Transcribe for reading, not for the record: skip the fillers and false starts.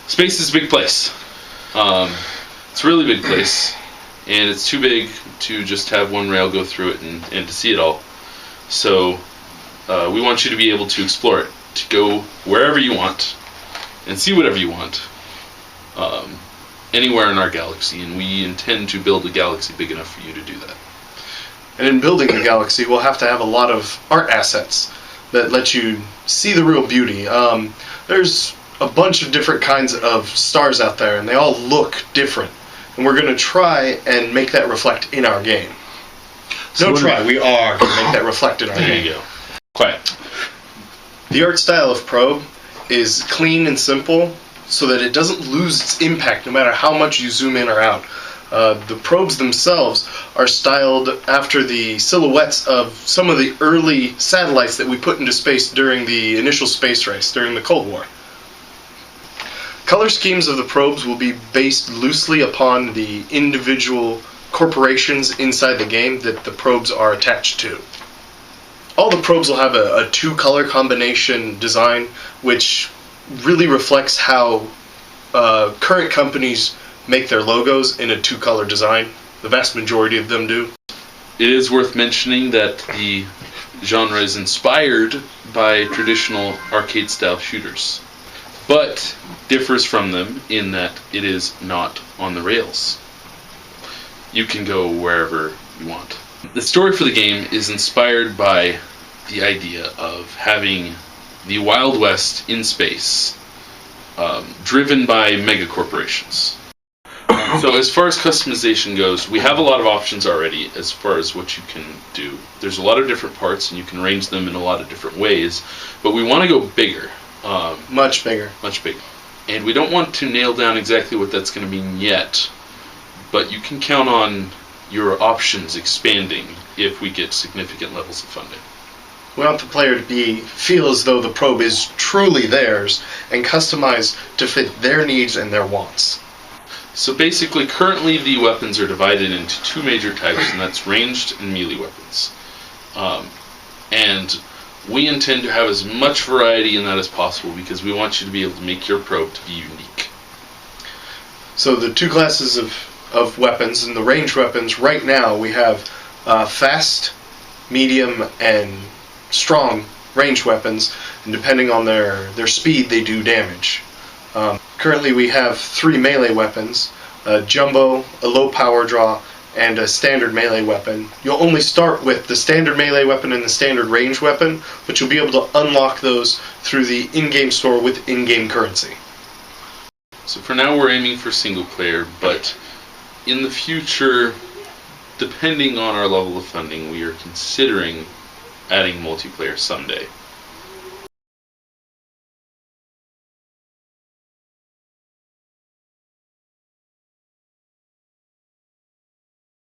Space is a big place. It's a really big place, and it's too big to just have one rail go through it and to see it all. So we want you to be able to explore it, to go wherever you want and see whatever you want, anywhere in our galaxy, and we intend to build a galaxy big enough for you to do that. And in building the galaxy, we'll have to have a lot of art assets that let you see the real beauty. There's a bunch of different kinds of stars out there, and they all look different. And we're going to try and make that reflect in our game. We are going to make that reflect in our game. There you go. Quiet. The art style of Probe is clean and simple so that it doesn't lose its impact no matter how much you zoom in or out. The probes themselves are styled after the silhouettes of some of the early satellites that we put into space during the initial space race, during the Cold War. Color schemes of the probes will be based loosely upon the individual corporations inside the game that the probes are attached to. All the probes will have a two-color combination design, which really reflects how current companies make their logos in a two-color design. The vast majority of them do. It is worth mentioning that the genre is inspired by traditional arcade-style shooters, but differs from them in that it is not on the rails. You can go wherever you want. The story for the game is inspired by the idea of having the Wild West in space, driven by megacorporations. So as far as customization goes, we have a lot of options already as far as what you can do. There's a lot of different parts, and you can arrange them in a lot of different ways, but we want to go bigger. Much bigger. Much bigger. And we don't want to nail down exactly what that's going to mean yet, but you can count on your options expanding if we get significant levels of funding. We want the player to feel as though the probe is truly theirs and customized to fit their needs and their wants. So basically, currently the weapons are divided into two major types, and that's ranged and melee weapons. And we intend to have as much variety in that as possible because we want you to be able to make your probe to be unique. So the two classes of weapons, and the ranged weapons, right now we have fast, medium, and strong ranged weapons, and depending on their speed, they do damage. Currently we have 3 melee weapons, a jumbo, a low power draw, and a standard melee weapon. You'll only start with the standard melee weapon and the standard ranged weapon, but you'll be able to unlock those through the in-game store with in-game currency. So for now we're aiming for single player, but in the future, depending on our level of funding, we are considering adding multiplayer someday.